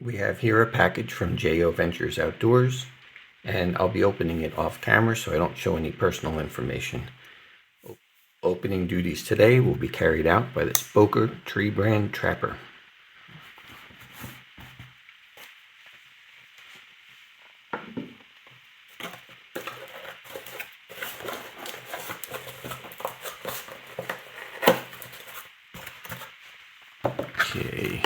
We have here a package from JO Ventures Outdoors, and I'll be opening it off camera so I don't show any personal information. Opening duties today will be carried out by this Boker Tree Brand Trapper. Okay.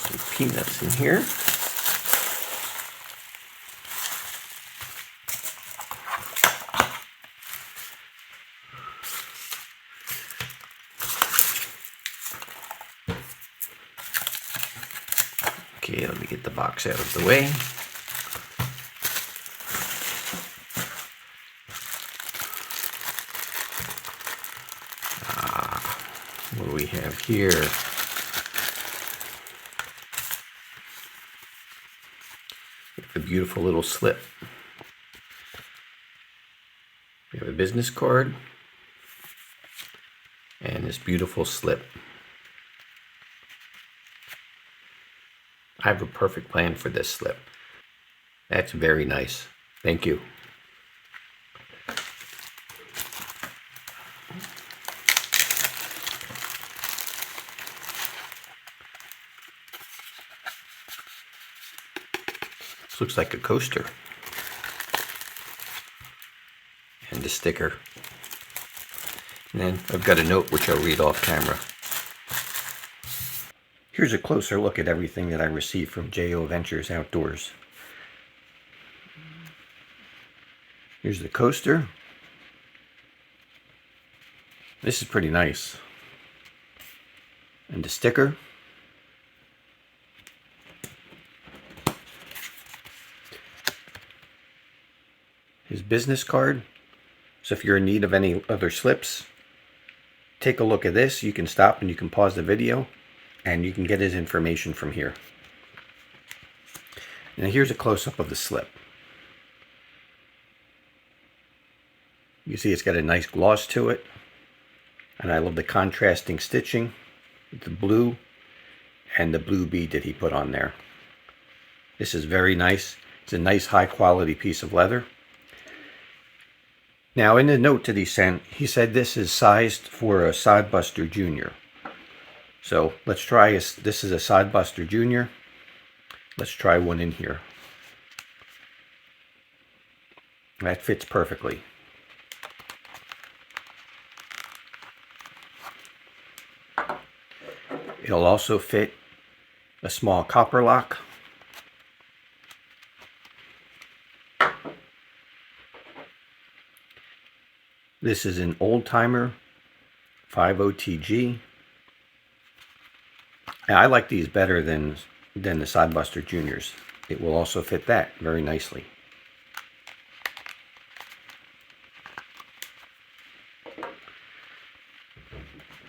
Some peanuts in here. Okay, let me get the box out of the way. What do we have here? A beautiful little slip. We have a business card and this beautiful slip. I have a perfect plan for this slip. That's very nice. Thank you. This looks like a coaster. And a sticker. And then I've got a note which I'll read off camera. Here's a closer look at everything that I received from JO Ventures Outdoors. Here's the coaster. This is pretty nice. And the sticker. His business card. So if you're in need of any other slips, take a look at this. You can stop and you can pause the video and you can get his information from here. Now here's a close-up of the slip. You see it's got a nice gloss to it. And I love the contrasting stitching with the blue and the blue bead that he put on there. This is very nice. It's a nice high quality piece of leather. Now in the note that he sent, he said this is sized for a Sodbuster Junior. So let's try this is a Sodbuster Junior. Let's try one in here. That fits perfectly. It'll also fit a small copper lock. This is an Old Timer 50TG. I like these better than the Sodbuster Juniors. It will also fit that very nicely.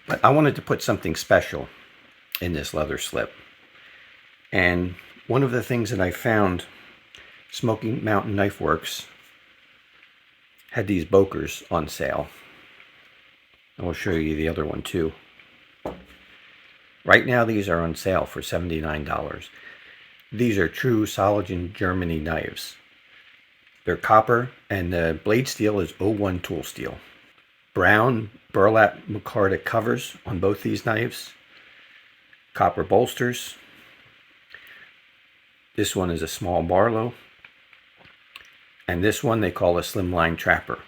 But I wanted to put something special in this leather slip. And one of the things that I found, Smoky Mountain Knife Works had these Bokers on sale. I will show you the other one too. Right now these are on sale for $79. These are true Soligen Germany knives. They're copper and the blade steel is 01 tool steel. Brown burlap micarta covers on both these knives. Copper bolsters. This one is a small Barlow. And this one they call a Slimline Trapper.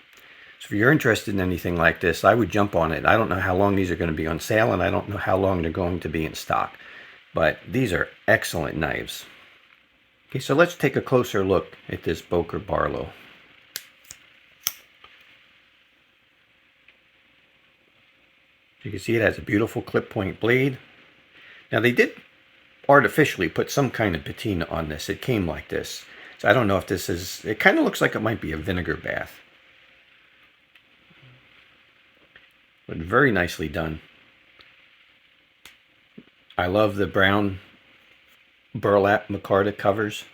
So if you're interested in anything like this, I would jump on it. I don't know how long these are going to be on sale, and I don't know how long they're going to be in stock. But these are excellent knives. Okay, so let's take a closer look at this Boker Barlow. You can see it has a beautiful clip point blade. Now they did artificially put some kind of patina on this. It came like this. So I don't know if this is, it kind of looks like it might be a vinegar bath. But very nicely done. I love the brown burlap micarta covers.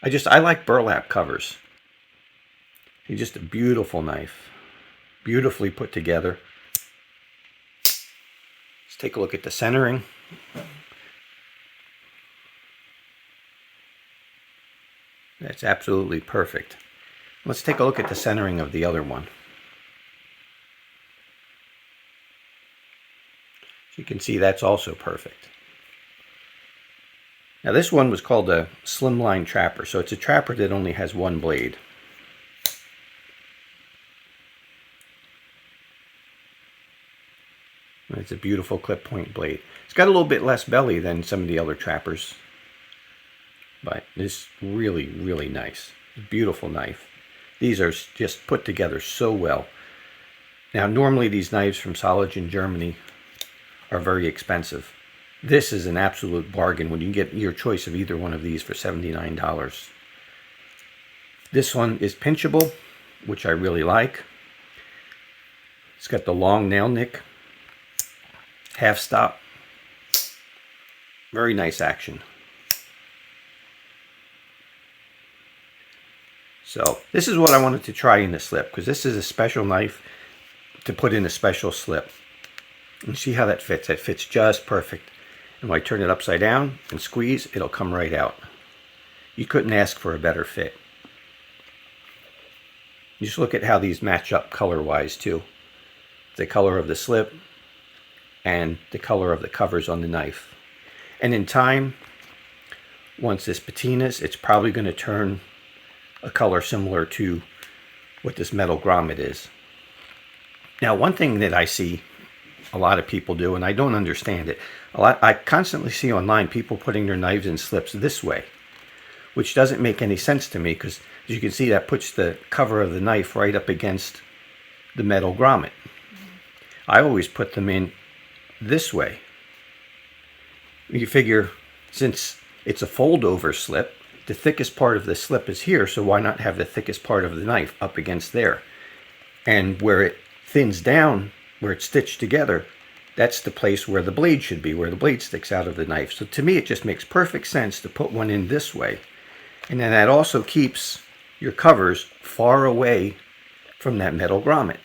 I like burlap covers. It's just a beautiful knife, beautifully put together. Let's take a look at the centering. That's absolutely perfect. Let's take a look at the centering of the other one. So you can see that's also perfect. Now this one was called a slimline trapper, so it's a trapper that only has one blade. It's a beautiful clip point blade. It's got a little bit less belly than some of the other trappers, but it's really, really nice. Beautiful knife. These are just put together so well. Now normally these knives from Soligen Germany are very expensive. This is an absolute bargain when you get your choice of either one of these for $79. This one is pinchable, which I really like. It's got the long nail nick, half stop. Very nice action. So this is what I wanted to try in the slip, because this is a special knife to put in a special slip. And see how that fits. That fits just perfect. And when I turn it upside down and squeeze, it'll come right out. You couldn't ask for a better fit. Just look at how these match up color-wise too. The color of the slip and the color of the covers on the knife. And in time, once this patinas, it's probably going to turn a color similar to what this metal grommet is. Now, one thing that I see a lot of people do, and I don't understand it, I constantly see online people putting their knives in slips this way, which doesn't make any sense to me, because as you can see, that puts the cover of the knife right up against the metal grommet. I always put them in this way. You figure, since it's a fold over slip, the thickest part of the slip is here, so why not have the thickest part of the knife up against there? And where it thins down, where it's stitched together, that's the place where the blade should be, where the blade sticks out of the knife. So to me, it just makes perfect sense to put one in this way. And then that also keeps your covers far away from that metal grommet.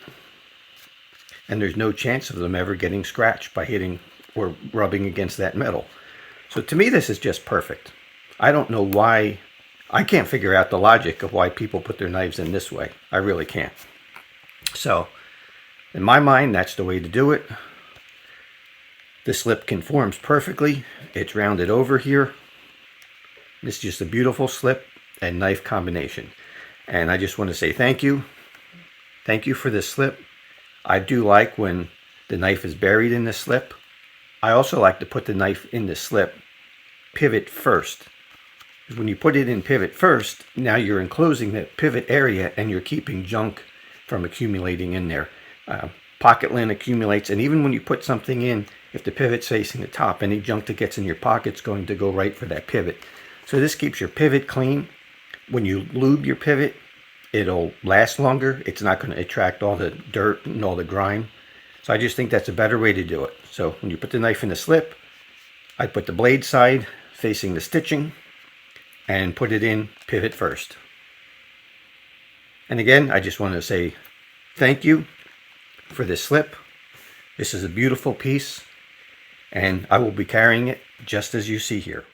And there's no chance of them ever getting scratched by hitting or rubbing against that metal. So to me, this is just perfect. I don't know why, I can't figure out the logic of why people put their knives in this way. I really can't. So, in my mind, that's the way to do it. The slip conforms perfectly. It's rounded over here. It's just a beautiful slip and knife combination. And I just want to say thank you. Thank you for this slip. I do like when the knife is buried in the slip. I also like to put the knife in the slip pivot first. When you put it in pivot first, now you're enclosing that pivot area and you're keeping junk from accumulating in there. Pocket lint accumulates, and even when you put something in, if the pivot's facing the top, any junk that gets in your pocket's going to go right for that pivot. So this keeps your pivot clean. When you lube your pivot, it'll last longer. It's not going to attract all the dirt and all the grime. So I just think that's a better way to do it. So when you put the knife in the slip, I put the blade side facing the stitching and put it in pivot first. And again, I just want to say thank you for this slip. This is a beautiful piece, and I will be carrying it just as you see here.